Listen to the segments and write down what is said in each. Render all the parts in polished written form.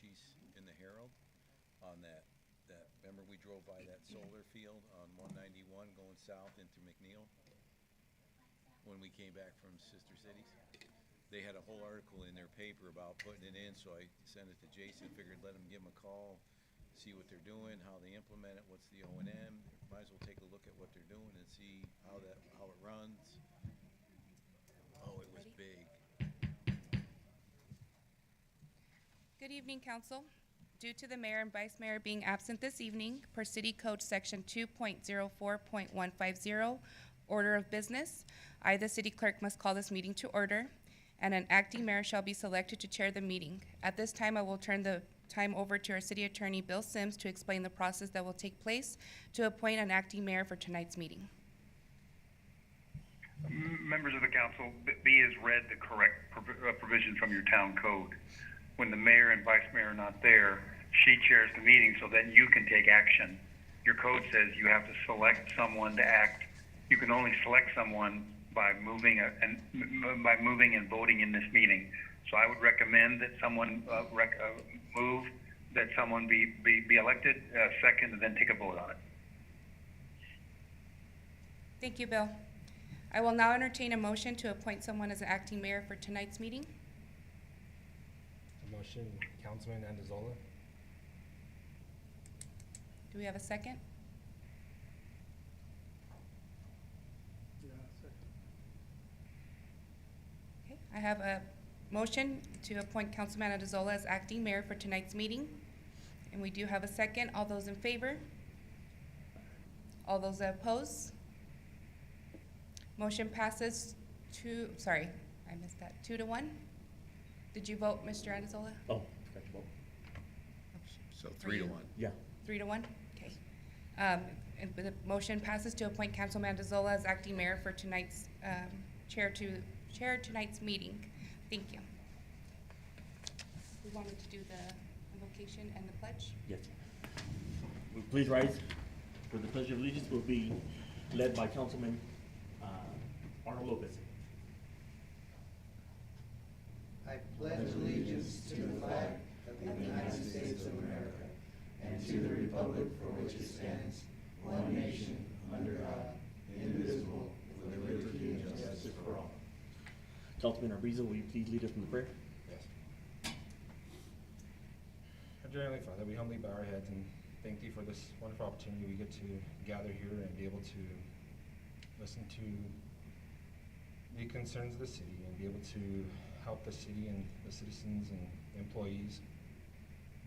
Archie's in the Herald on remember we drove by that solar field on 191 going south into McNeil when we came back from Sister Cities? They had a whole article in their paper about putting it in, so I sent it to Jason, figured let him give him a call, see what they're doing, how they implement it, what's the O&M. Might as well take a look at what they're doing and see how it runs. Oh, it was big. Good evening, Council. Due to the Mayor and Vice Mayor being absent this evening, per City Code Section 2.04.150, Order of Business, I, the City Clerk, must call this meeting to order, and an acting mayor shall be selected to chair the meeting. At this time, I will turn the time over to our City Attorney, Bill Sims, to explain the process that will take place to appoint an acting mayor for tonight's meeting. Members of the council, B has read the correct provision from your town code. When the mayor and vice mayor are not there, she chairs the meeting so that you can take action. Your code says you have to select someone to act. You can only select someone by moving and voting in this meeting. So I would recommend that someone move that someone be elected, second, and then take a vote on it. Thank you, Bill. I will now entertain a motion to appoint someone as an acting mayor for tonight's meeting. A motion, Councilman Andazola. Do we have a second? Okay, I have a motion to appoint Councilman Andazola as acting mayor for tonight's meeting. And we do have a second. All those in favor? All those opposed? Motion passes I missed that, 2-1. Did you vote, Mr. Andazola? Oh, forgot to vote. So 3-1. Yeah. 3-1, okay. And the motion passes to appoint Councilman Andazola as acting mayor for tonight's, chair tonight's meeting. Thank you. We wanted to do the invocation and the pledge. Yes. Please rise for the Pledge of Allegiance. Will be led by Councilman Arnold Lopez. I pledge allegiance to the flag of the United States of America and to the republic for which it stands, one nation, under God, indivisible, with liberty and justice for all. Councilman Arbizo, will you please lead us in the prayer? Yes. Our dear Heavenly Father, we humbly bow our heads and thank Thee for this wonderful opportunity we get to gather here and be able to listen to the concerns of the city and be able to help the city and the citizens and employees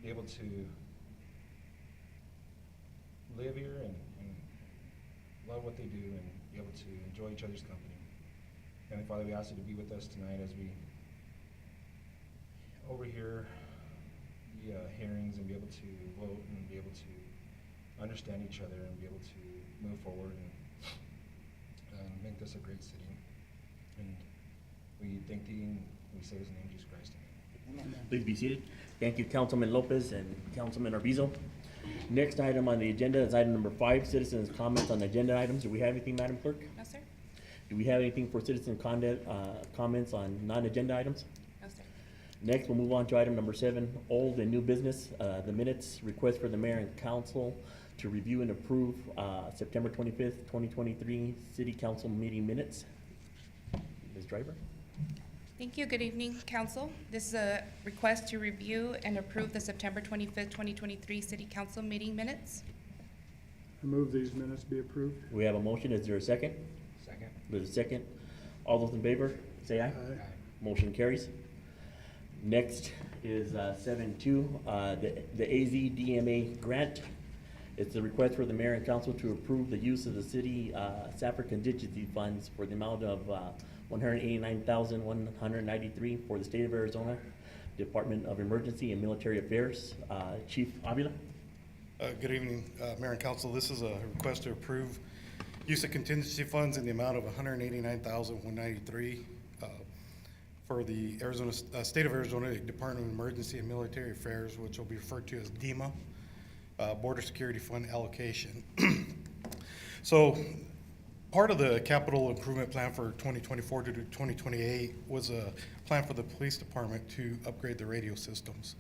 be able to live here and love what they do and be able to enjoy each other's company. Heavenly Father, we ask You to be with us tonight as we overhear the hearings and be able to vote and be able to understand each other and be able to move forward and make this a great city. And we thank Thee and we say His name, Jesus Christ. Amen. Please be seated. Thank you, Councilman Lopez and Councilman Arbizo. Next item on the agenda is item number 5, citizens' comments on agenda items. Do we have anything, Madam Clerk? No, sir? Do we have anything for citizen comments on non-agenda items? No, sir. Next, we'll move on to item number 7, old and new business. The minutes, request for the mayor and council to review and approve September 25th, 2023 city council meeting minutes. Ms. Driver? Thank you. Good evening, Council. This is a request to review and approve the September 25th, 2023 City Council meeting minutes. I move these minutes be approved. We have a motion. Is there a second? Second. There's a second. All those in favor, say aye. Aye. Motion carries. Next is 7.2, the AZDMA grant. It's a request for the mayor and council to approve the use of the city SAFR contingency funds for the amount of $189,193 for the state of Arizona Department of Emergency and Military Affairs. Chief Avila. Good evening, Mayor and Council. This is a request to approve use of contingency funds in the amount of $189,193 for the State of Arizona Department of Emergency and Military Affairs, which will be referred to as DEMA, Border Security Fund allocation. So part of the capital improvement plan for 2024 to 2028 was a plan for the police department to upgrade the radio systems.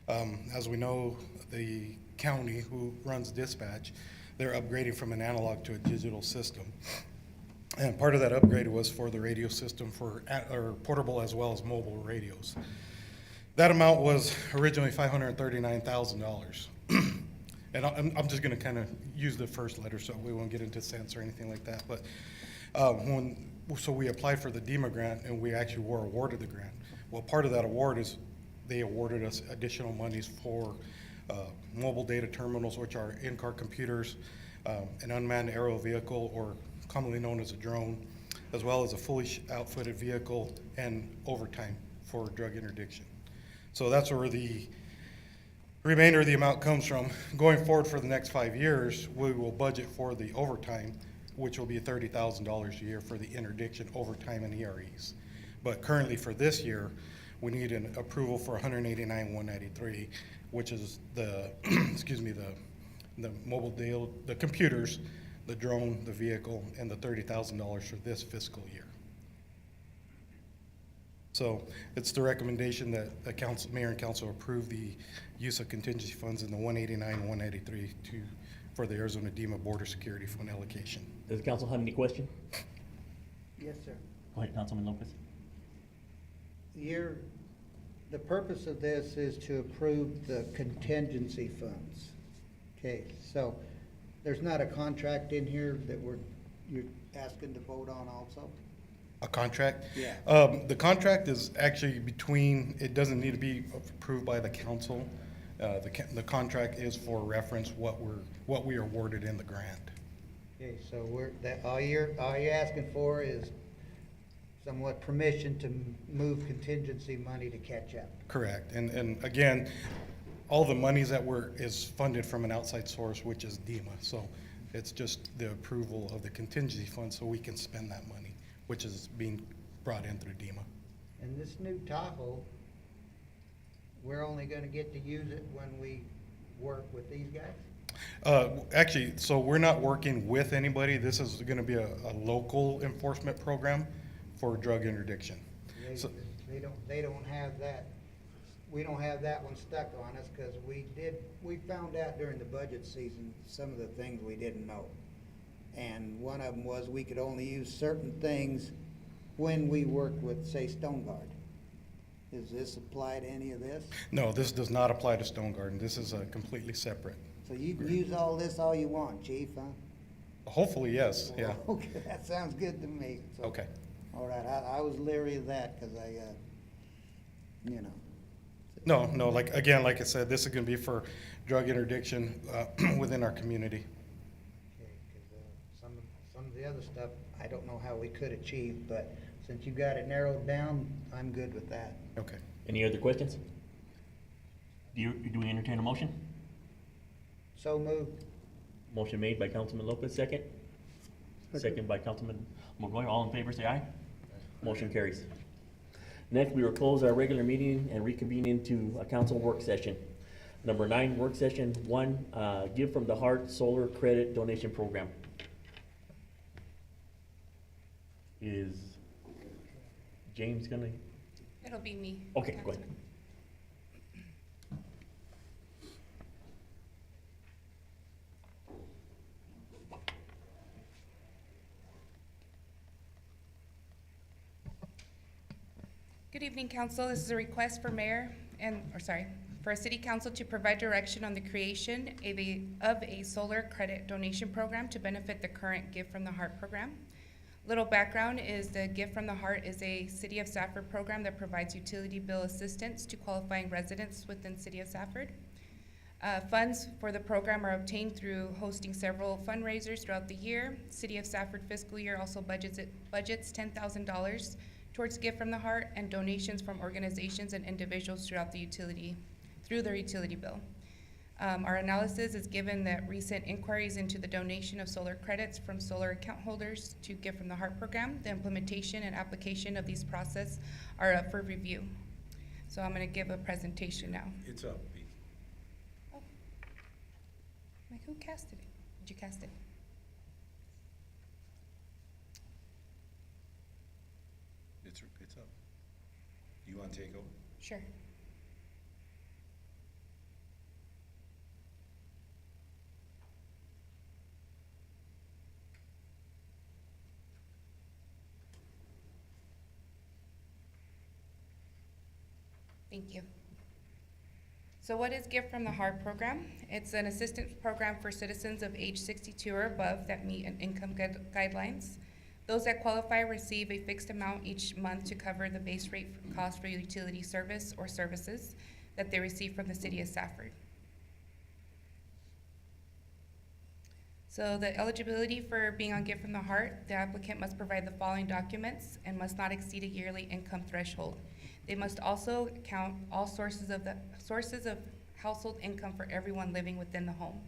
As we know, the county who runs dispatch, they're upgrading from an analog to a digital system. And part of that upgrade was for the radio system for, or portable as well as mobile radios. That amount was originally $539,000. And I'm just gonna kind of use the first letter so we won't get into cents or anything like that. But so we applied for the DEMA grant and we actually were awarded the grant. Well, part of that award is they awarded us additional monies for mobile data terminals, which are in-car computers, an unmanned aerial vehicle, or commonly known as a drone, as well as a fully outfitted vehicle and overtime for drug interdiction. So that's where the remainder of the amount comes from. Going forward for the next 5 years, we will budget for the overtime, which will be $30,000 a year for the interdiction overtime and EREs. But currently for this year, we need an approval for $189,193, which is the, excuse me, the mobile deal, the computers, the drone, the vehicle, and the $30,000 for this fiscal year. So it's the recommendation that the council, mayor and council approve the use of contingency funds in the 189-183 for the Arizona DEMA Border Security Fund allocation. Does the council have any question? Yes, sir. Go ahead, Councilman Lopez. The purpose of this is to approve the contingency funds. Okay, so there's not a contract in here that you're asking to vote on also? A contract? Yeah. The contract is actually between, it doesn't need to be approved by the council. The contract is for reference what we are awarded in the grant. Okay, so all you're asking for is somewhat permission to move contingency money to catch up. Correct. And again, all the monies that is funded from an outside source, which is DEMA. So it's just the approval of the contingency fund so we can spend that money, which is being brought in through DEMA. And this new Tahoe, we're only gonna get to use it when we work with these guys? Actually, so we're not working with anybody. This is gonna be a local enforcement program for drug interdiction. So- They don't have that, we don't have that one stuck on us, cause we found out during the budget season, some of the things we didn't know. And one of them was we could only use certain things when we worked with, say, Stone Guard. Does this apply to any of this? No, this does not apply to Stone Garden. This is completely separate. So you can use all this all you want, chief, huh? Hopefully, yes, yeah. Okay, that sounds good to me. So- Okay. All right, I was leery of that, cause you know. No, like I said, this is gonna be for drug interdiction within our community. Okay, 'cause, some of the other stuff, I don't know how we could achieve, but since you got it narrowed down, I'm good with that. Okay. Any other questions? Do we entertain a motion? So moved. Motion made by Councilman Lopez, second. Second by Councilman McGuire. All in favor, say aye. Motion carries. Next, we will close our regular meeting and reconvene into a council work session. Number 9, work session 1, Give from the Heart Solar Credit Donation Program. Is James gonna? It'll be me. Okay, go ahead. Councilman. Good evening, council. This is a request for for city council to provide direction on the creation of a solar credit donation program to benefit the current Give from the Heart program. Little background is the Give from the Heart is a City of Safford program that provides utility bill assistance to qualifying residents within City of Safford. Funds for the program are obtained through hosting several fundraisers throughout the year. City of Safford fiscal year also budgets $10,000 towards Give from the Heart and donations from organizations and individuals through their utility bill. Our analysis is given that recent inquiries into the donation of solar credits from solar account holders to Give from the Heart program, the implementation and application of these process are up for review. So I'm gonna give a presentation now. It's up, Pete. Oh. Like, who casted it? Did you cast it? It's up. You wanna take over? Sure. Thank you. So what is Gift from the Heart program? It's an assistance program for citizens of age 62 or above that meet an income guidelines. Those that qualify receive a fixed amount each month to cover the base rate cost for utility service or services that they receive from the city of Safford. So the eligibility for being on Gift from the Heart, the applicant must provide the following documents and must not exceed a yearly income threshold. They must also count all sources of household income for everyone living within the home.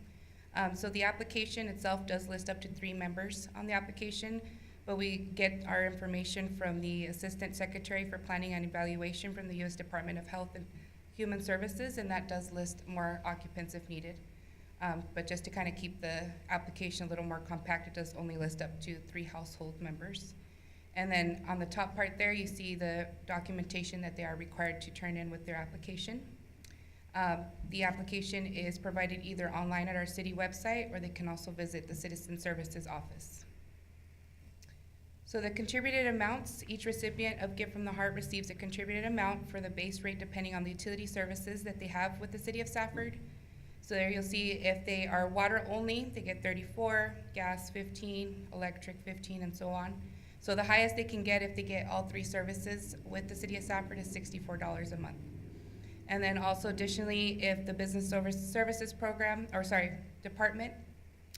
So the application itself does list up to 3 members on the application, but we get our information from the Assistant Secretary for Planning and Evaluation from the U.S. Department of Health and Human Services, and that does list more occupants if needed. But just to kind of keep the application a little more compact, it does only list up to 3 household members. And then on the top part there, you see the documentation that they are required to turn in with their application. The application is provided either online at our city website, or they can also visit the Citizen Services office. So the contributed amounts, each recipient of Gift from the Heart receives a contributed amount for the base rate depending on the utility services that they have with the city of Safford. So there you'll see if they are water only, they get 34, gas 15, electric 15, and so on. So the highest they can get if they get all 3 services with the city of Safford is $64 a month. And then also additionally, if the business services program, department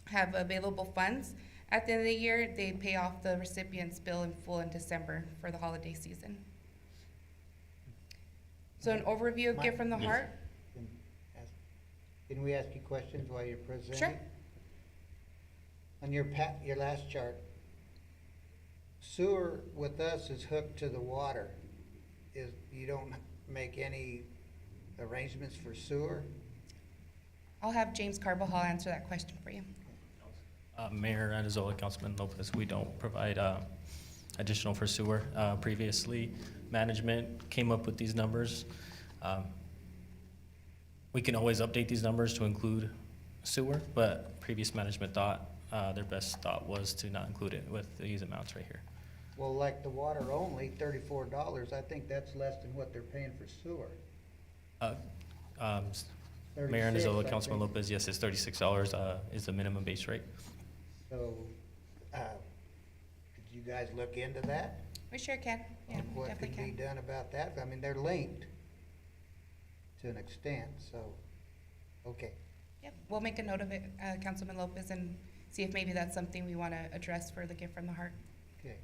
have available funds, at the end of the year, they pay off the recipient's bill in full in December for the holiday season. So an overview of Gift from the Heart. Can we ask you questions while you're presenting? Sure. On your last chart, sewer with us is hooked to the water. You don't make any arrangements for sewer? I'll have James Carbajal answer that question for you. Mayor Andazola, Councilman Lopez, we don't provide additional for sewer. Previously, management came up with these numbers. We can always update these numbers to include sewer, but previous management thought, their best thought was to not include it with these amounts right here. Well, like the water only, $34, I think that's less than what they're paying for sewer. Mayor 36, Andazola, I Councilman think. Lopez, yes, it's $36 is the minimum base rate. So, could you guys look into that? We sure can. Yeah, we What could definitely be can. done about that? I mean, they're linked to an extent, so, okay. Yep, we'll make a note of it, Councilman Lopez, and see if maybe that's something we want to address for the Gift from the Heart. Okay.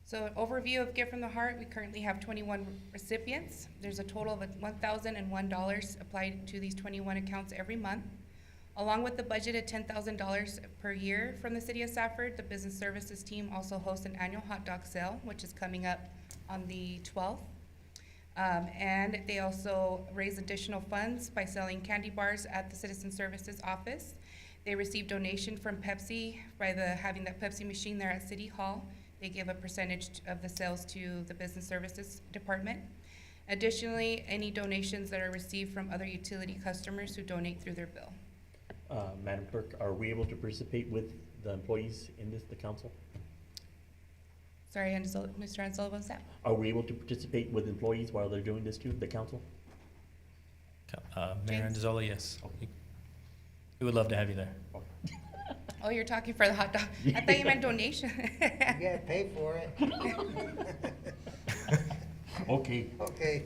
So an overview of Gift from the Heart, we currently have 21 recipients. There's a total of $1,001 applied to these 21 accounts every month. Along with the budget of $10,000 per year from the city of Safford, the business services team also hosts an annual hot dog sale, which is coming up on the 12th. And they also raise additional funds by selling candy bars at the Citizen Services office. They receive donation from Pepsi by having that Pepsi machine there at City Hall. They give a percentage of the sales to the Business Services Department. Additionally, any donations that are received from other utility customers who donate through their bill. Madam Clerk, are we able to participate with the employees in the council? Sorry, Mr. Anzola, what was that? Are we able to participate with employees while they're doing this too, the council? Mayor James? Andazola, yes. We would love to have you there. Oh, you're talking for the hot dog. I thought you meant donation. You gotta pay for it. Okay. Okay.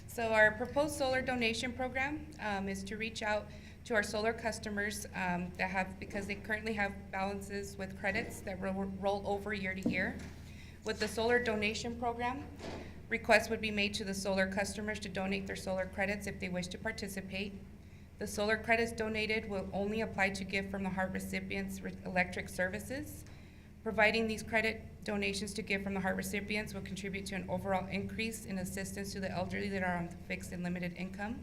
So our proposed solar donation program is to reach out to our solar customers because they currently have balances with credits that roll over year to year. With the solar donation program, requests would be made to the solar customers to donate their solar credits if they wish to participate. The solar credits donated will only apply to Gift from the Heart recipients' electric services. Providing these credit donations to Gift from the Heart recipients will contribute to an overall increase in assistance to the elderly that are on fixed and limited income.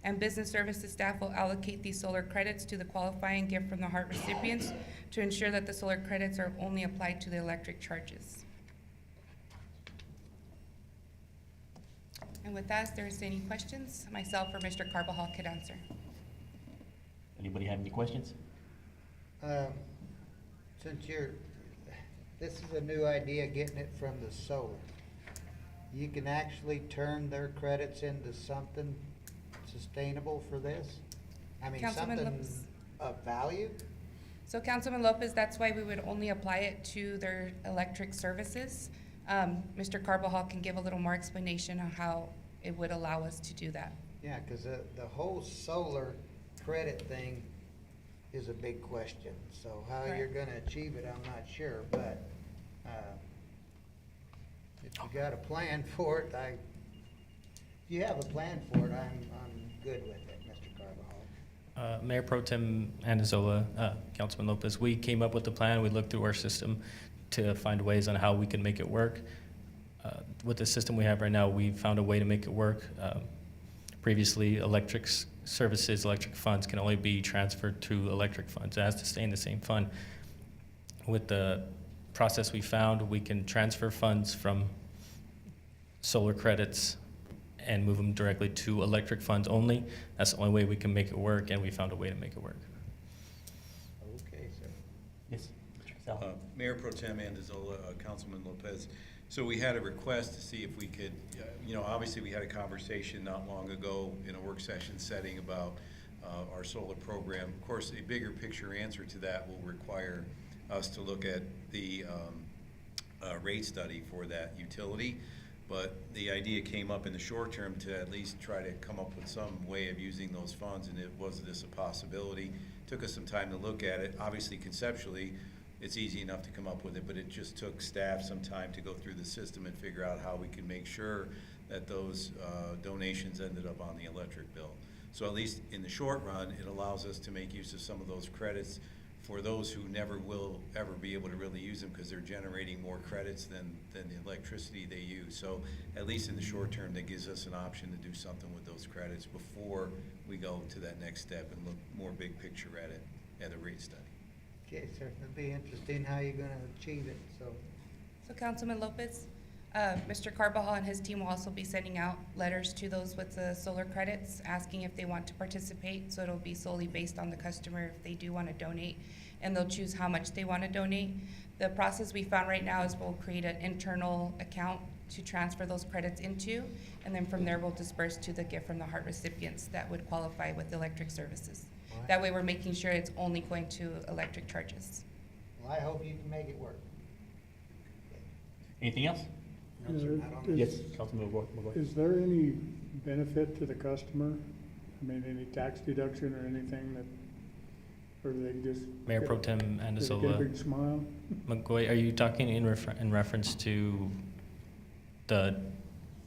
And business services staff will allocate these solar credits to the qualifying Gift from the Heart recipients to ensure that the solar credits are only applied to the electric charges. And with that, if there's any questions, myself or Mr. Carbajal could answer. Anybody have any questions? Since this is a new idea, getting it from the solar. you can actually turn their credits into something sustainable for this? I mean, Councilman something Lopez. of value? So Councilman Lopez, that's why we would only apply it to their electric services. Mr. Carbajal can give a little more explanation on how it would allow us to do that. Yeah, because the whole solar credit thing is a big question. So how you're Correct. gonna achieve it, I'm not sure, but, if you got a plan for it, if you have a plan for it, I'm good with it, Mr. Carbajal. Mayor Pro Tem Andazola, Councilman Lopez, we came up with the plan. We looked through our system to find ways on how we can make it work. With the system we have right now, we found a way to make it work. Previously, electric services, electric funds can only be transferred to electric funds. It has to stay in the same fund. With the process we found, we can transfer funds from solar credits and move them directly to electric funds only. That's the only way we can make it work, and we found a way to make it work. Okay, sir. Yes, Mr. Casal. Mayor Pro Tem Andazola, Councilman Lopez. So we had a request to see if we could, obviously we had a conversation not long ago in a work session setting about our solar program. Of course, a bigger picture answer to that will require us to look at the rate study for that utility. But the idea came up in the short term to at least try to come up with some way of using those funds, and was this a possibility? Took us some time to look at it. Obviously, conceptually, it's easy enough to come up with it, but it just took staff some time to go through the system and figure out how we could make sure that those donations ended up on the electric bill. So at least in the short run, it allows us to make use of some of those credits for those who never will ever be able to really use them because they're generating more credits than the electricity they use. So at least in the short term, that gives us an option to do something with those credits before we go to that next step and look more big picture at it, at a rate study. Okay, sir, it'll be interesting how you're gonna achieve it, so. So Councilman Lopez, Mr. Carbajal and his team will also be sending out letters to those with the solar credits, asking if they want to participate. So it'll be solely based on the customer if they do want to donate, and they'll choose how much they want to donate. The process we found right now is we'll create an internal account to transfer those credits into, and then from there we'll disperse to the Gift from the Heart recipients that would qualify with electric services. Alright. That way we're making sure it's only going to electric charges. Well, I hope you can make it work. Anything else? No, sir, I don't- Yes, Councilman McGuire. Is there any benefit to the customer? I mean, any tax deduction or anything that, or do they just? Mayor get- Pro Tem do they get a Andazola, big smile? McGoy, are you talking in reference to the,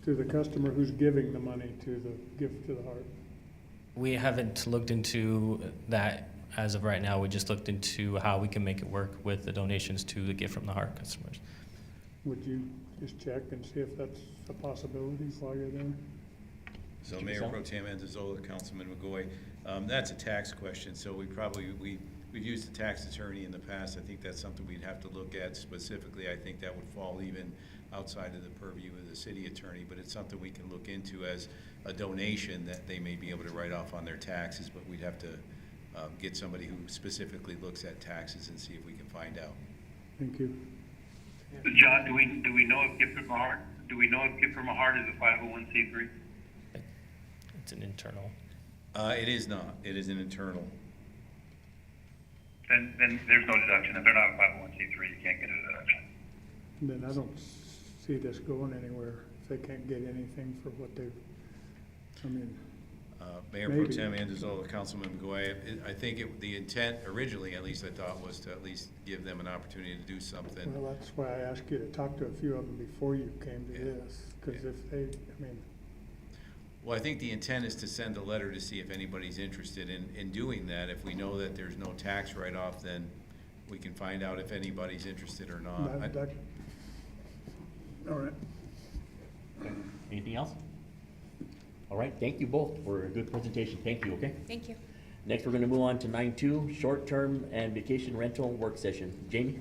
To the customer who's giving the money to the Gift to the Heart? we haven't looked into that as of right now. We just looked into how we can make it work with the donations to the Gift from the Heart customers. Would you just check and see if that's a possibility while you're there? So Mr. Mayor Casal? Pro Tem Andazola, Councilman McGoy, that's a tax question, so we've used a tax attorney in the past. I think that's something we'd have to look at specifically. I think that would fall even outside of the purview of the city attorney, but it's something we can look into as a donation that they may be able to write off on their taxes, but we'd have to get somebody who specifically looks at taxes and see if we can find out. Thank you. John, do we know if Gift from a Heart, Gift from a Heart is a 501c3? It's an internal. It is not. It is an internal. Then there's no deduction. If they're not a 501c3, you can't get a deduction. Then I don't see this going anywhere if they can't get anything for what they've, I mean, Mayor Pro Maybe. Tem Andazola, Councilman McGoy, I think the intent originally, at least I thought, was to at least give them an opportunity to do something. well, that's why I asked you to talk to a few of them before you came to Yeah. this. Because Yeah. if they, I mean, Well, I think the intent is to send a letter to see if anybody's interested in doing that. If we know that there's no tax write-off, then we can find out if anybody's interested or not. that, all right. Anything else? All right, thank you both for a good presentation. Thank you, okay? Thank you. Next, we're gonna move on to 9.2, short-term and vacation rental work session. Jamie?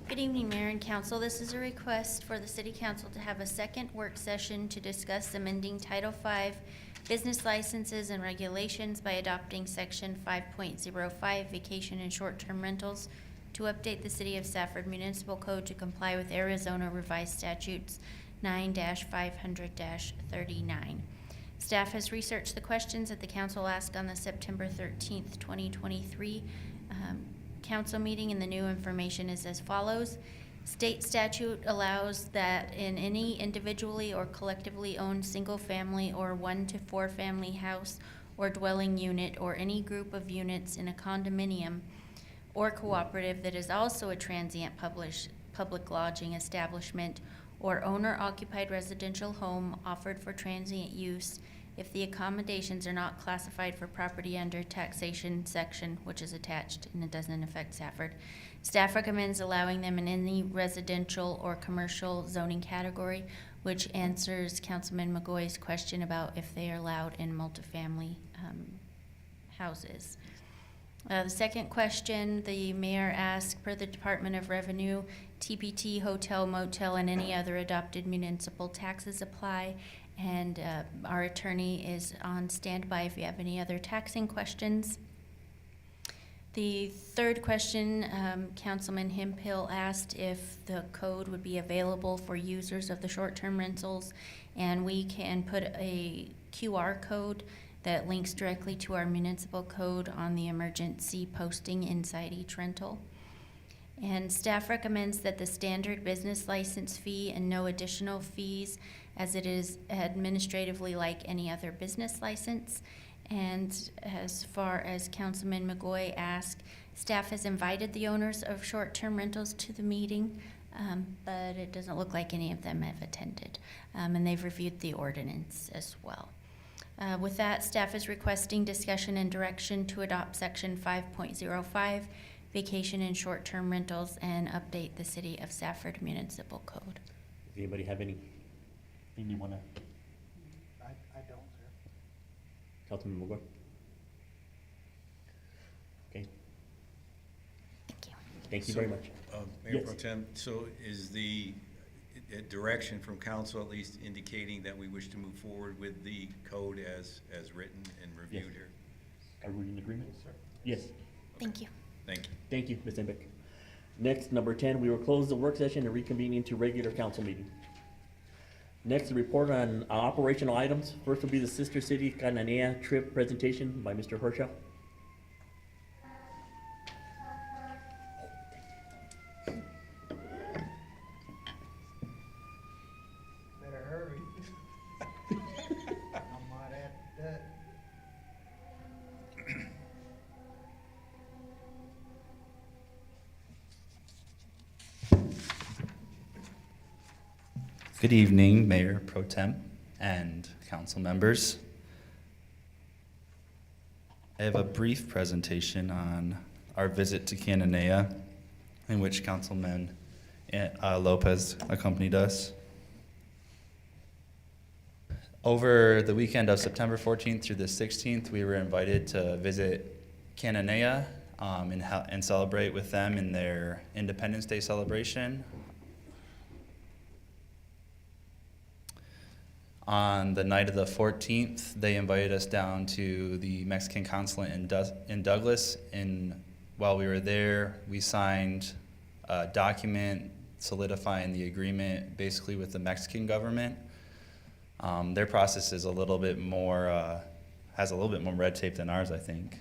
Good evening, Mayor and Council. This is a request for the City Council to have a second work session to discuss amending Title V business licenses and regulations by adopting Section 5.05 vacation and short-term rentals to update the City of Safford Municipal Code to comply with Arizona Revised Statutes 9-500-39. Staff has researched the questions that the council asked on the September 13th, 2023 council meeting, and the new information is as follows. State statute allows that in any individually or collectively owned single-family or 1 to 4 family house or dwelling unit or any group of units in a condominium or cooperative that is also a transient public lodging establishment or owner-occupied residential home offered for transient use if the accommodations are not classified for property under taxation section, which is attached and it doesn't affect Safford. Staff recommends allowing them in any residential or commercial zoning category, which answers Councilman McGoy's question about if they are allowed in multifamily houses. The second question, the mayor asked, per the Department of Revenue, TPT, hotel, motel, and any other adopted municipal taxes apply. And our attorney is on standby if you have any other taxing questions. The third question, Councilman Hemphill asked if the code would be available for users of the short-term rentals, and we can put a QR code that links directly to our municipal code on the emergency posting inside each rental. And staff recommends that the standard business license fee and no additional fees, as it is administratively like any other business license. And as far as Councilman McGoy asked, staff has invited the owners of short-term rentals to the meeting, but it doesn't look like any of them have attended. And they've reviewed the ordinance as well. With that, staff is requesting discussion and direction to adopt section 5.05, vacation and short-term rentals, and update the City of Safford Municipal Code. Does anybody have anything you wanna? I don't, sir. Councilman McGuire? Okay, Thank you. thank you very much. Mayor Yes. Pro Tem, so is the direction from council at least indicating that we wish to move forward with the code as written and reviewed Yes. here? Are we in agreement? Yes. Thank you. Thank you. Thank you, Ms. Embeck. Next, number 10, we will close the work session and reconvene into regular council meeting. Next, the report on operational items. First will be the Sister City Cananea trip presentation by Mr. Herschel. Better hurry. I might have to duck. Good evening, Mayor Pro Tem and council members. I have a brief presentation on our visit to Cananea, in which Councilman Lopez accompanied us. Over the weekend of September 14th through the 16th, we were invited to visit Cananea and celebrate with them in their Independence Day celebration. On the night of the 14th, they invited us down to the Mexican consulate in Douglas. And while we were there, we signed a document solidifying the agreement basically with the Mexican government. Their process is a little bit more, has a little bit more red tape than ours, I think.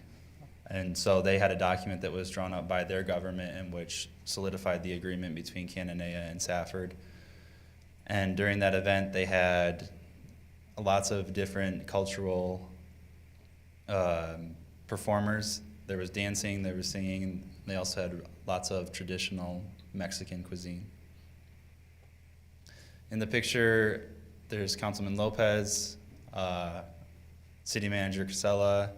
And so they had a document that was drawn up by their government in which solidified the agreement between Cananea and Safford. And during that event, they had lots of different cultural performers. There was dancing, there was singing. They also had lots of traditional Mexican cuisine. In the picture, there's Councilman Lopez, City Manager Casella.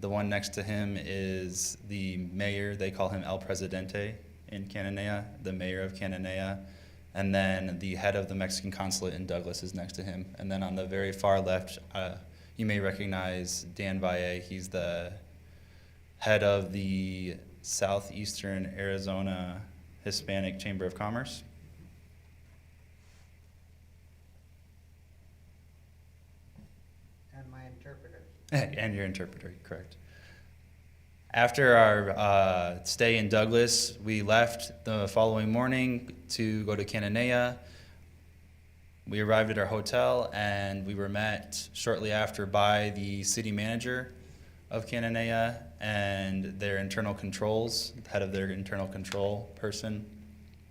The one next to him is the mayor. They call him El Presidente in Cananea, the mayor of Cananea. And then the head of the Mexican consulate in Douglas is next to him. And then on the very far left, you may recognize Dan Valle. He's the head of the Southeastern Arizona Hispanic Chamber of Commerce. And my interpreter. And your interpreter, correct. After our stay in Douglas, we left the following morning to go to Cananea. We arrived at our hotel and we were met shortly after by the city manager of Cananea and their internal controls, head of their internal control person.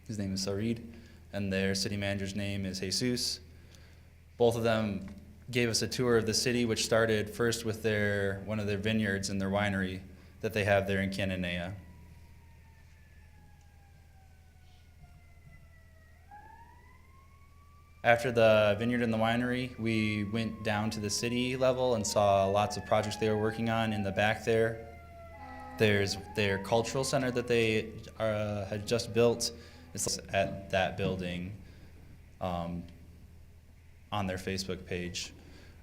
His name is Sarid, and their city manager's name is Jesus. Both of them gave us a tour of the city, which started first with one of their vineyards and their winery that they have there in Cananea. After the vineyard and the winery, we went down to the city level and saw lots of projects they were working on in the back there. There's their cultural center that they had just built. It's at that building on their Facebook page.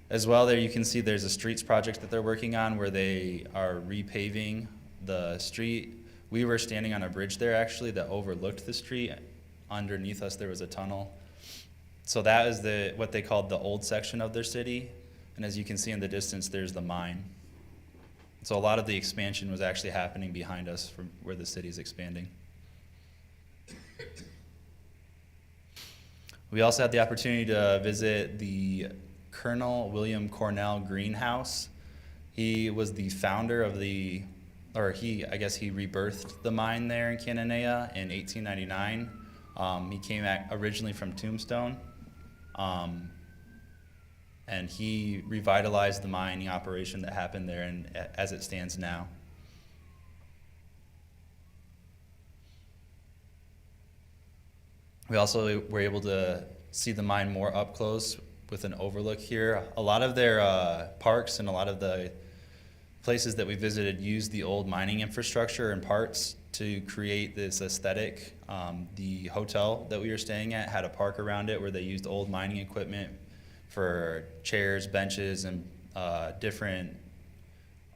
As well, there you can see there's a streets project that they're working on where they are repaving the street. We were standing on a bridge there actually that overlooked the street. Underneath us there was a tunnel. So that is what they called the old section of their city. And as you can see in the distance, there's the mine. So a lot of the expansion was actually happening behind us from where the city's expanding. We also had the opportunity to visit the Colonel William Cornell Greenhouse. He was the founder of I guess he rebirthed the mine there in Cananea in 1899. He came originally from Tombstone. And he revitalized the mining operation that happened there and as it stands now. We also were able to see the mine more up close with an overlook here. A lot of their parks and a lot of the places that we visited used the old mining infrastructure and parts to create this aesthetic. The hotel that we were staying at had a park around it where they used old mining equipment for chairs, benches, and different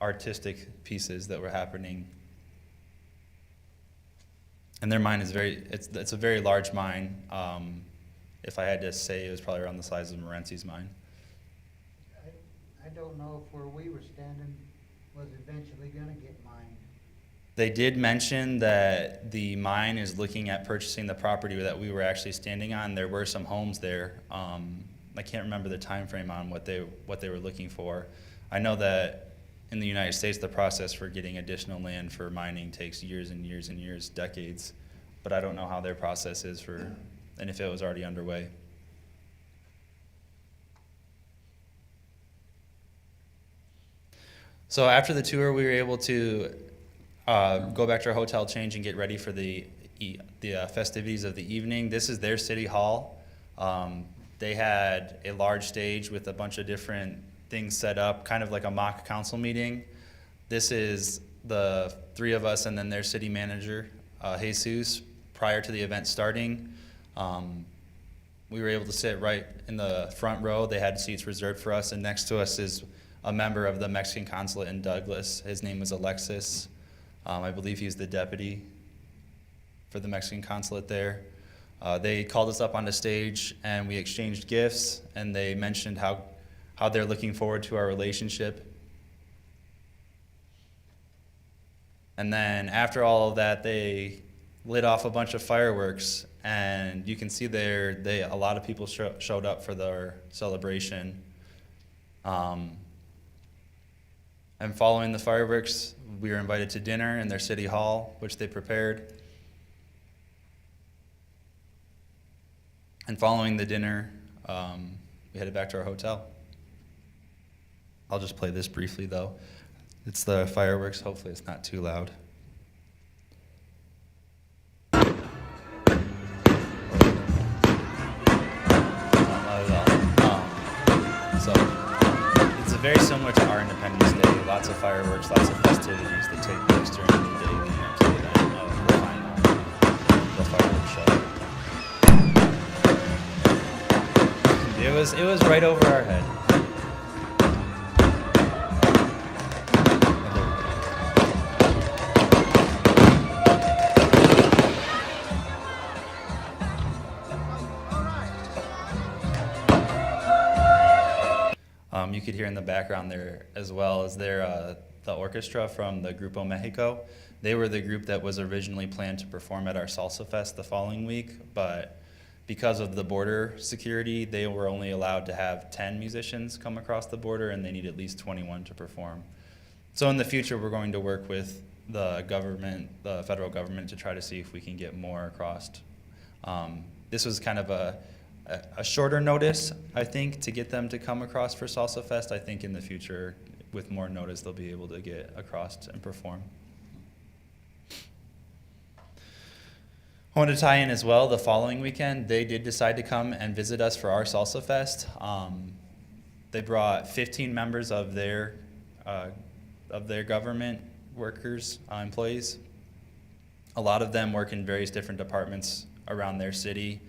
artistic pieces that were happening. And their mine is it's a very large mine. If I had to say, it was probably around the size of Morency's mine. I don't know if where we were standing was eventually gonna get mined. They did mention that the mine is looking at purchasing the property that we were actually standing on. There were some homes there. I can't remember the time frame on what they were looking for. I know that in the United States, the process for getting additional land for mining takes years and years and years, decades. But I don't know how their process is and if it was already underway. So after the tour, we were able to go back to our hotel, change, and get ready for the festivities of the evening. This is their city hall. They had a large stage with a bunch of different things set up, kind of like a mock council meeting. This is the three of us and then their city manager, Jesus. Prior to the event starting, we were able to sit right in the front row. They had seats reserved for us, and next to us is a member of the Mexican consulate in Douglas. His name was Alexis. I believe he's the deputy for the Mexican consulate there. They called us up on the stage and we exchanged gifts, and they mentioned how they're looking forward to our relationship. And then after all of that, they lit off a bunch of fireworks, and you can see there a lot of people showed up for their celebration. And following the fireworks, we were invited to dinner in their city hall, which they prepared. And following the dinner, we headed back to our hotel. I'll just play this briefly, though. It's the fireworks. Hopefully it's not too loud. So it's very similar to our Independence Day. Lots of fireworks, lots of festivities that take place during the day leading up to the event of the fireworks show. It was right over our head. You could hear in the background there as well as the the orchestra from the Grupo Mexico. They were the group that was originally planned to perform at our Salsa Fest the following week, but because of the border security, they were only allowed to have 10 musicians come across the border, and they need at least 21 to perform. So in the future, we're going to work with the government, the federal government, to try to see if we can get more across. This was kind of a shorter notice, I think, to get them to come across for Salsa Fest. I think in the future, with more notice, they'll be able to get across and perform. I want to tie in as well, the following weekend, they did decide to come and visit us for our Salsa Fest. They brought 15 members of their government workers, employees. A lot of them work in various different departments around their city.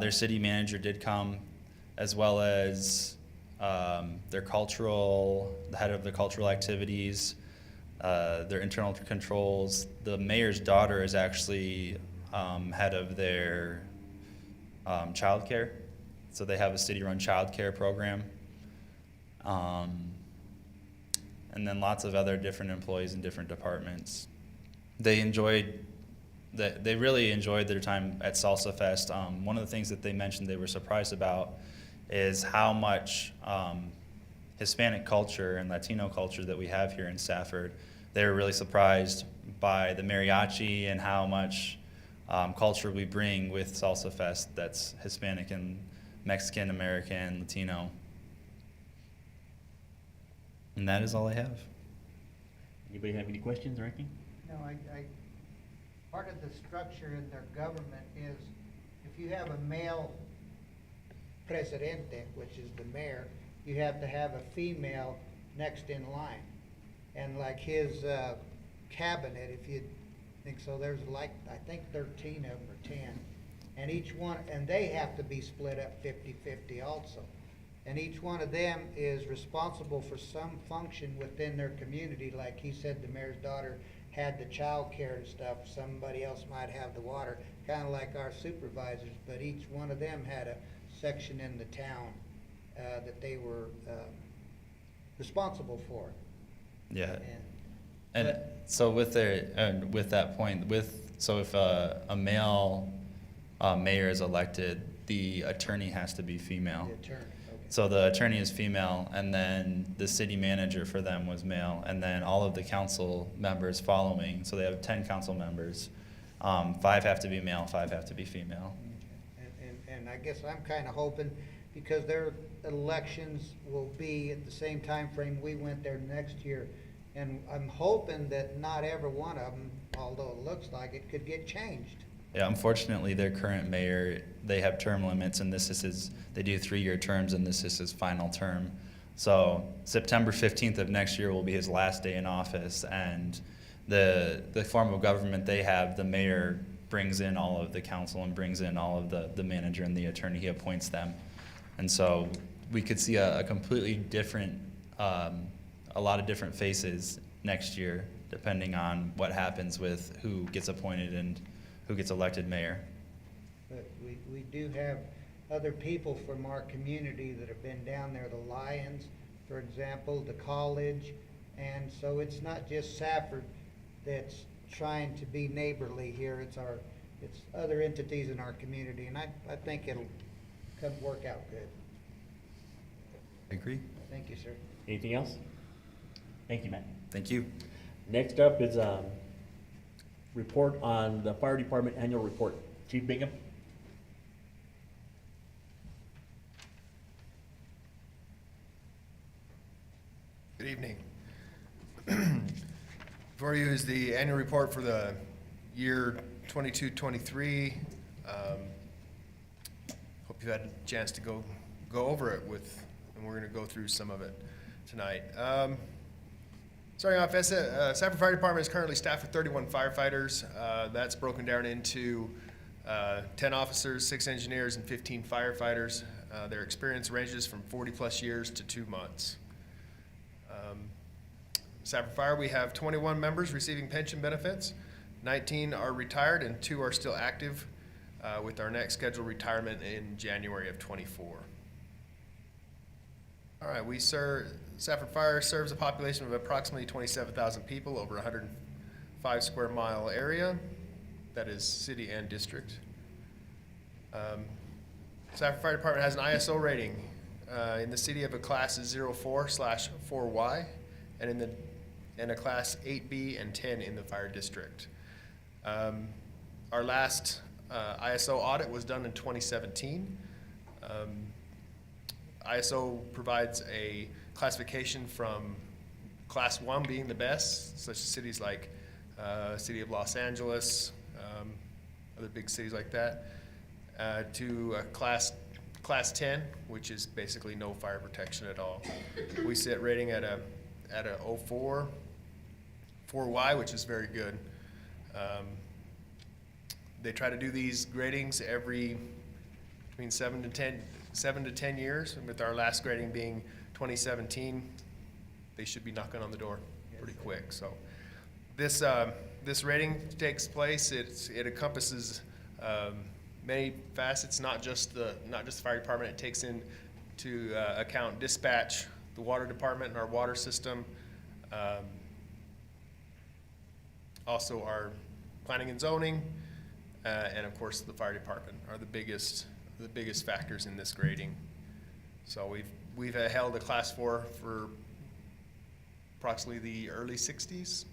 Their city manager did come, as well as the head of the cultural activities, their internal controls. The mayor's daughter is actually head of their childcare. So they have a city-run childcare program. And then lots of other different employees in different departments. They really enjoyed their time at Salsa Fest. One of the things that they mentioned they were surprised about is how much Hispanic culture and Latino culture that we have here in Stafford. They were really surprised by the mariachi and how much culture we bring with Salsa Fest that's Hispanic and Mexican, American, Latino. And that is all I have. Anybody have any questions or anything? No, part of the structure in their government is if you have a male presidente, which is the mayor, you have to have a female next in line. And like his cabinet, if you think so, there's like, I think 13 of them or 10. And each one, and they have to be split up 50-50 also. And each one of them is responsible for some function within their community. Like he said, the mayor's daughter had the child care and stuff. Somebody else might have the water, kind of like our supervisors. But each one of them had a section in the town that they were responsible for. Yeah. And so with that point, so if a male mayor is elected, the attorney has to be female. The attorney. So the attorney is female, and then the city manager for them was male, and then all of the council members following, so they have 10 council members. 5 have to be male, 5 have to be female. And I guess I'm kind of hoping, because their elections will be at the same time frame we went there next year, and I'm hoping that not every one of them, although it looks like it, could get changed. Yeah, unfortunately, their current mayor, they have term limits, and they do 3-year terms, and this is his final term. So September 15th of next year will be his last day in office, and the form of government they have, the mayor brings in all of the council and brings in all of the manager and the attorney, he appoints them. And so we could see a completely different, a lot of different faces next year, depending on what happens with who gets appointed and who gets elected mayor. But we do have other people from our community that have been down there, the Lions, for example, the college, and so it's not just Safford that's trying to be neighborly here, it's other entities in our community, and I think it'll work out good. I agree. Thank you, sir. Anything else? Thank you, Matt. Thank you. Next up is report on the fire department annual report. Chief Bingham? Good evening. Before you is the annual report for the year 22-23. Hope you had a chance to go over it and we're going to go through some of it tonight. Starting off, Safford Fire Department is currently staffed with 31 firefighters. That's broken down into 10 officers, 6 engineers, and 15 firefighters. Their experience ranges from 40-plus years to 2 months. Safford Fire, we have 21 members receiving pension benefits. 19 are retired and 2 are still active, with our next scheduled retirement in January of '24. All right, Safford Fire serves a population of approximately 27,000 people over 105 square mile area. That is city and district. Safford Fire Department has an ISO rating in the city of a class 04/4Y, and in a class 8B and 10 in the fire district. Our last ISO audit was done in 2017. ISO provides a classification from class 1 being the best, such as cities like City of Los Angeles, other big cities like that, to class 10, which is basically no fire protection at all. We sit rating at a 4Y, which is very good. They try to do these gradings between 7 to 10 years, and with our last grading being 2017, they should be knocking on the door pretty quick. So this rating takes place. It encompasses many facets, not just the fire department. It takes into account dispatch, the water department, and our water system. Also our planning and zoning, and of course the fire department are the biggest factors in this grading. So we've held a class 4 for approximately the early 60s.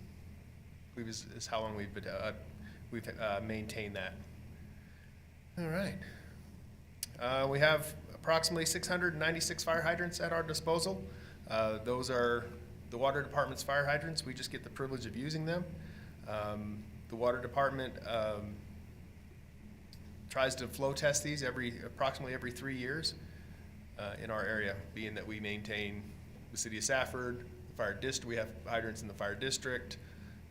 Is how long we've maintained that. All right. We have approximately 696 fire hydrants at our disposal. Those are the water department's fire hydrants. We just get the privilege of using them. The water department tries to flow test these approximately every 3 years in our area, being that we maintain the city of Safford, the fire district. We have hydrants in the fire district,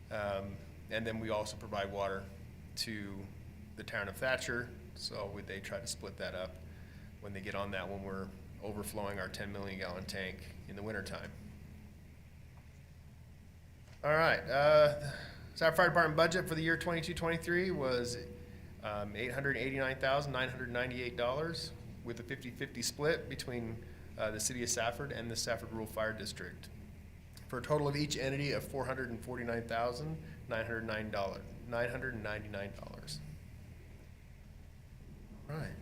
and then we also provide water to the town of Thatcher. So they try to split that up when they get on that when we're overflowing our 10 million gallon tank in the wintertime. All right. Safford Fire Department budget for the year 22-23 was $889,998 with a 50-50 split between the city of Safford and the Safford Rural Fire District, for a total of each entity of $449,999. Right.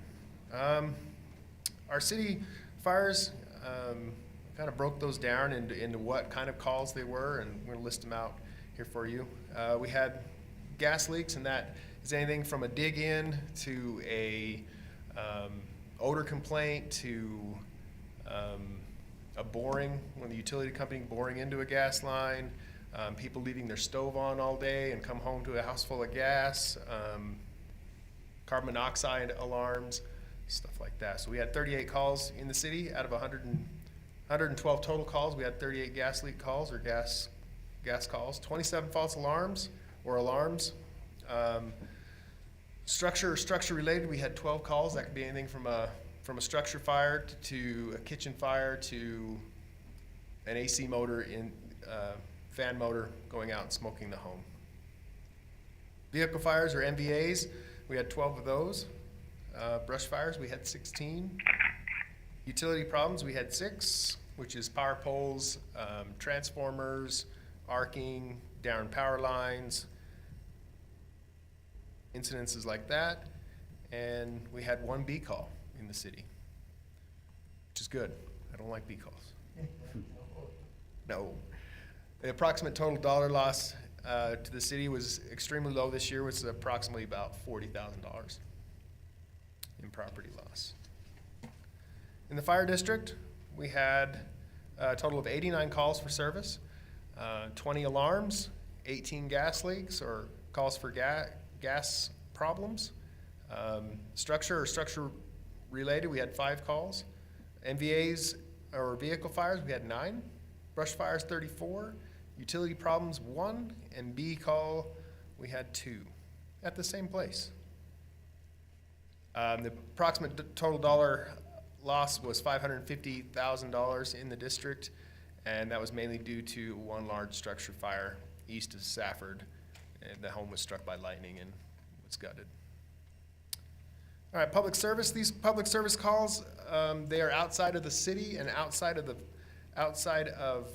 Our city fires kind of broke those down into what kind of calls they were, and we're going to list them out here for you. We had gas leaks, and that is anything from a dig-in to a odor complaint to a boring, when the utility company boring into a gas line, people leaving their stove on all day and come home to a house full of gas, carbon monoxide alarms, stuff like that. So we had 38 calls in the city out of 112 total calls. We had 38 gas leak calls or gas calls, 27 false alarms or alarms. Structure related, we had 12 calls. That could be anything from a structure fire to a kitchen fire to an AC motor fan motor going out and smoking the home. Vehicle fires or MVAs, we had 12 of those. Brush fires, we had 16. Utility problems, we had 6, which is power poles, transformers, arcing, down power lines, incidences like that. And we had 1 B call in the city, which is good. I don't like B calls. No. The approximate total dollar loss to the city was extremely low this year, which is approximately about $40,000 in property loss. In the fire district, we had a total of 89 calls for service, 20 alarms, 18 gas leaks or calls for gas problems. Structure related, we had 5 calls. MVAs or vehicle fires, we had 9. Brush fires, 34. Utility problems, 1. And B call, we had 2 at the same place. The approximate total dollar loss was $550,000 in the district, and that was mainly due to 1 large structure fire east of Safford, and the home was struck by lightning and was gutted. All right, public service, these public service calls, they are outside of the city and outside of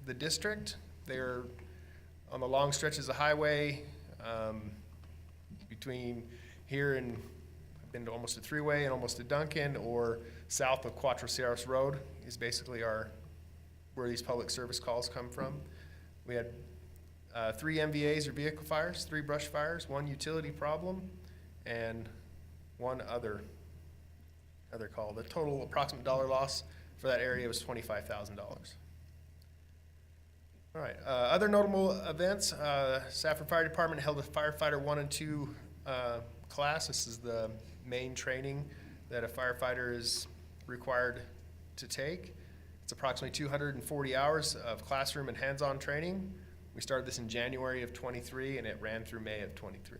the district. They're on the long stretches of highway, between here and, I've been to almost a three-way and almost to Duncan, or south of Cuatro Sierras Road is basically where these public service calls come from. We had 3 MVAs or vehicle fires, 3 brush fires, 1 utility problem, and 1 other call. The total approximate dollar loss for that area was $25,000. All right, other notable events, Safford Fire Department held a firefighter 1 and 2 class. This is the main training that a firefighter is required to take. It's approximately 240 hours of classroom and hands-on training. We started this in January of 23 and it ran through May of 23.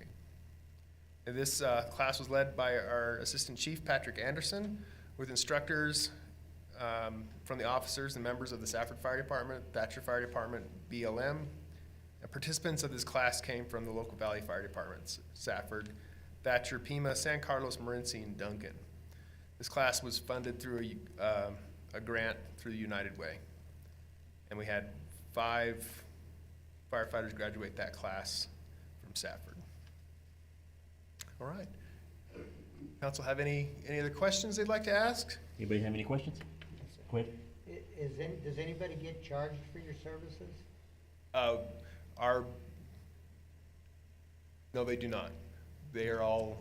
And this class was led by our Assistant Chief, Patrick Anderson, with instructors from the officers and members of the Safford Fire Department, Thatcher Fire Department, BLM. And participants of this class came from the local Valley Fire Departments, Safford, Thatcher, Pima, San Carlos, Morenci, and Duncan. This class was funded through a grant through the United Way. And we had 5 firefighters graduate that class from Safford. All right. Council have any other questions they'd like to ask? Anybody have any questions? Go ahead. Does anybody get charged for your services? No, they do not. They are all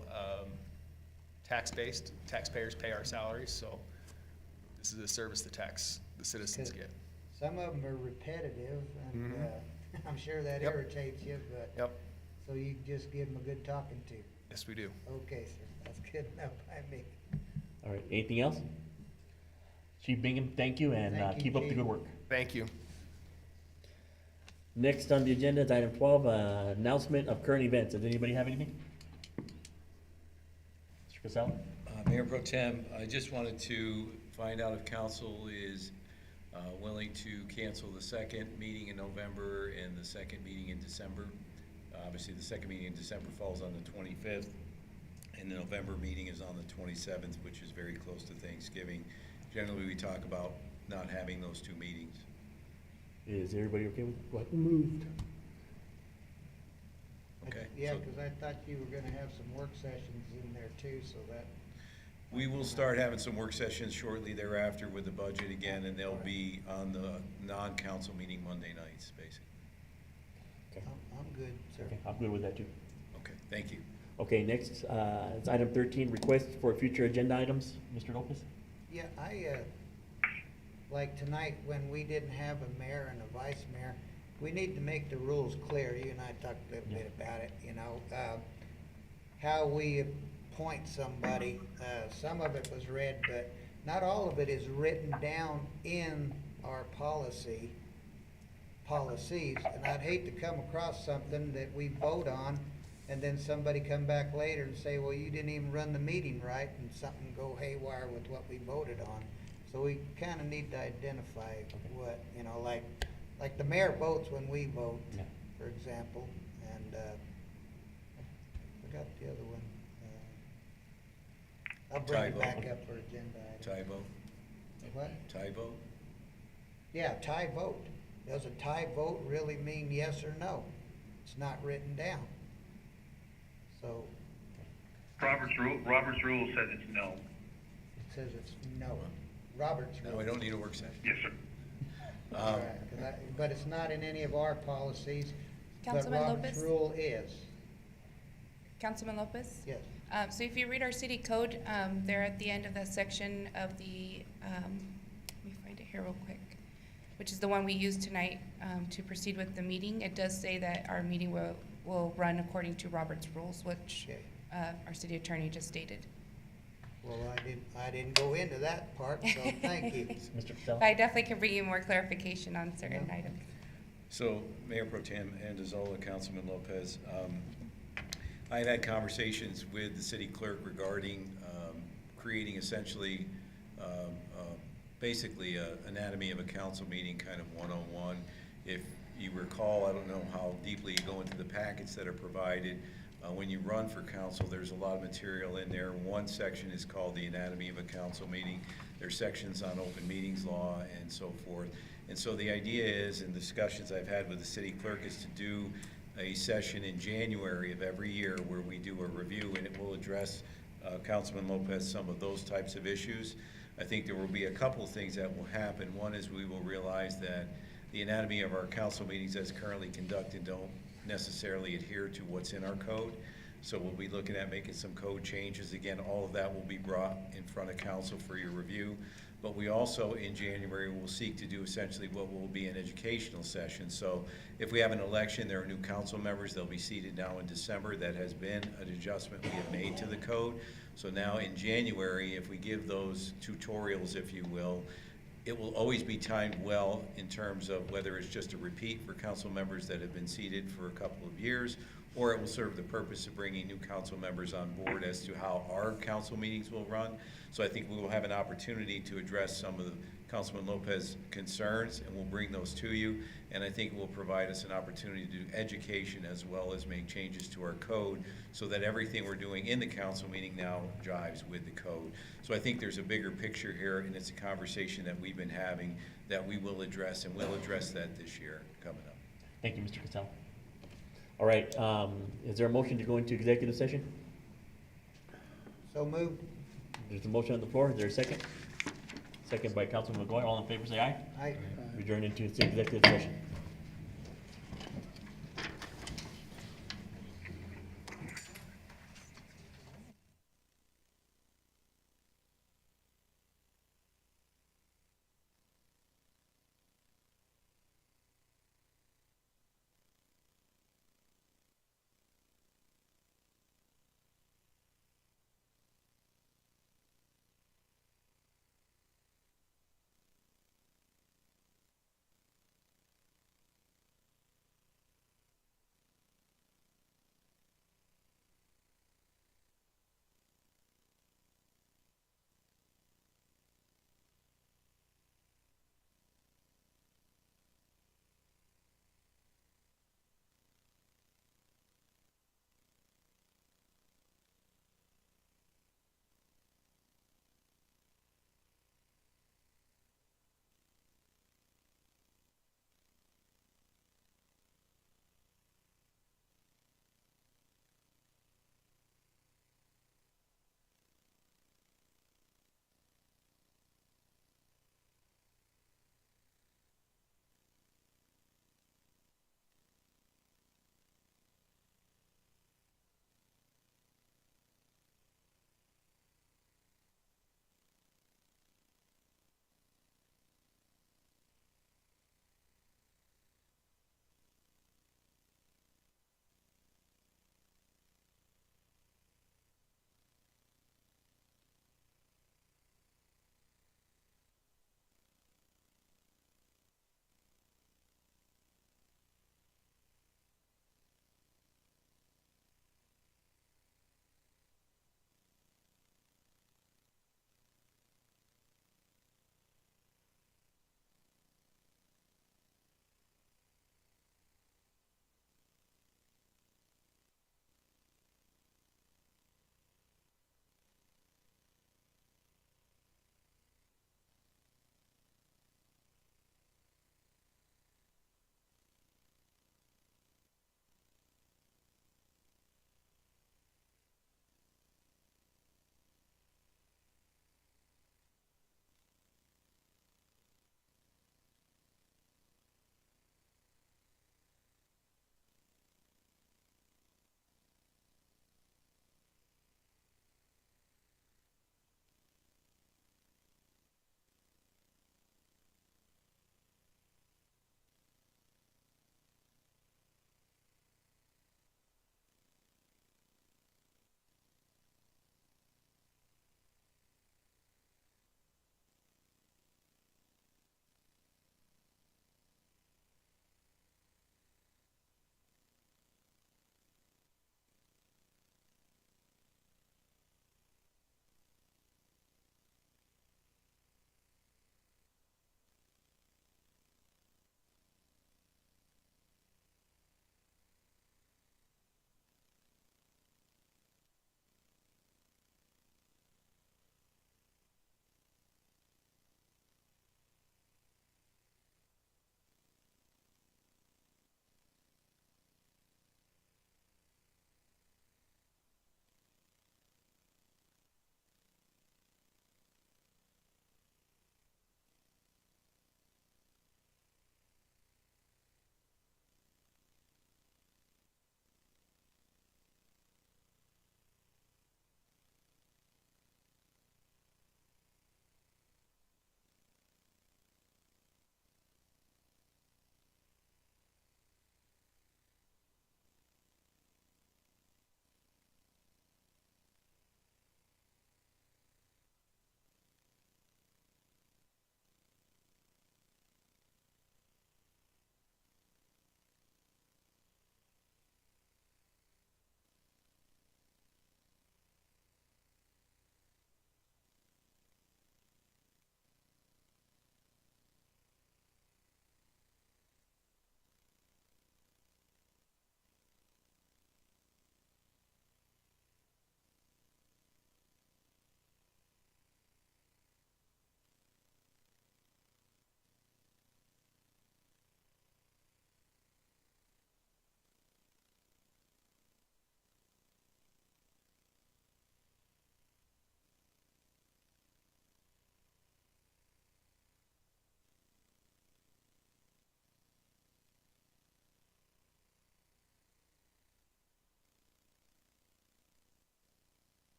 tax-based. Taxpayers pay our salaries, so this is a service the citizens get. Some of them are repetitive, and I'm sure that Yep. irritates you, but. Yep. So you just give them a good talking to. Yes, we do. Okay, sir, that's good enough by me. All right, anything else? Chief Bingham, thank you, and Thank you, keep up the Chief. good work. Thank you. Next on the agenda is item 12, announcement of current events. Does anybody have anything? Mr. Casella? Mayor Pro Tem, I just wanted to find out if council is willing to cancel the second meeting in November and the second meeting in December. Obviously, the second meeting in December falls on the 25th, and the November meeting is on the 27th, which is very close to Thanksgiving. Generally, we talk about not having those 2 meetings. Is everybody okay with what? Moved. Okay? Yeah, So because I thought you were gonna have some work sessions in there too, so that. we will start having some work sessions shortly thereafter with the budget again, and they'll be on the non-council meeting Monday nights, basically. I'm good, sir. Okay, I'm good with that too. Okay, thank you. Okay, next, it's item 13, request for future agenda items. Mr. Lopez? Yeah, like tonight, when we didn't have a mayor and a vice mayor, we need to make the rules clear. You and I talked a little bit about it, you know, how we appoint somebody. Some of it was read, but not all of it is written down in our policies. And I'd hate to come across something that we vote on and then somebody come back later and say, well, you didn't even run the meeting right, and something go haywire with what we voted on. So we kinda need to identify what, you know, like the mayor votes when we vote, Yeah. for example, and, I forgot the other one. I'll bring it Tie back vote. up for agenda item. Tie vote? What? Tie vote? Yeah, tie vote. Does a tie vote really mean yes or no? It's not written down. So, Robert's rule says it's no. it says it's no. Robert's No, rule. I don't need a work session. Yes, sir. All right, 'cause but it's not in any of our policies, but Councilman Robert's Lopez? rule is. Councilman Lopez? Yes. So if you read our city code, there at the end of that section of the, let me find it here real quick, which is the one we used tonight to proceed with the meeting. It does say that our meeting will run according to Robert's rules, which Okay. our city attorney just stated. Well, I didn't go into that part, so thank you. Mr. Casella? But I definitely can bring you more clarification on certain items. So, Mayor Pro Tem Andazola, Councilman Lopez, I've had conversations with the city clerk regarding creating essentially, basically a anatomy of a council meeting, kind of 101. If you recall, I don't know how deeply you go into the packets that are provided, When you run for council, there's a lot of material in there. One section is called the anatomy of a council meeting. There's sections on open meetings law and so forth. And so the idea is, in discussions I've had with the city clerk, is to do a session in January of every year where we do a review, and it will address, Councilman Lopez, some of those types of issues. I think there will be a couple of things that will happen. One is we will realize that the anatomy of our council meetings as currently conducted don't necessarily adhere to what's in our code. So we'll be looking at making some code changes. Again, all of that will be brought in front of council for your review. But we also, in January, will seek to do essentially what will be an educational session. So if we have an election, there are new council members, they'll be seated now in December. That has been an adjustment we have made to the code. So now in January, if we give those tutorials, if you will, it will always be timed well in terms of whether it's just a repeat for council members that have been seated for a couple of years, or it will serve the purpose of bringing new council members on board as to how our council meetings will run. So I think we will have an opportunity to address some of the Councilman Lopez concerns, and we'll bring those to you. And I think it will provide us an opportunity to do education as well as make changes to our code so that everything we're doing in the council meeting now jives with the code. So I think there's a bigger picture here, and it's a conversation that we've been having that we will address, and we'll address that this year coming up. Thank you, Mr. Cassell. All right, is there a motion to go into executive session? So moved. There's a motion on the floor. Is there a second? Second by Councilman McGuire. All in favor, say aye. Aye. We adjourn into executive session.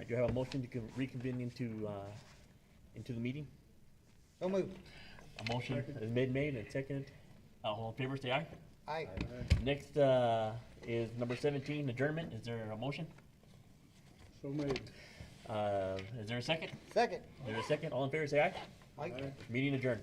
do I have a motion to reconvene into the meeting? So moved. A motion is made and seconded. All in favor, say aye. Aye. Next, is number 17, adjournment. Is there a motion? So made. Is there a second? Second. Is there a second? All in favor, say aye. Aye. Meeting adjourned.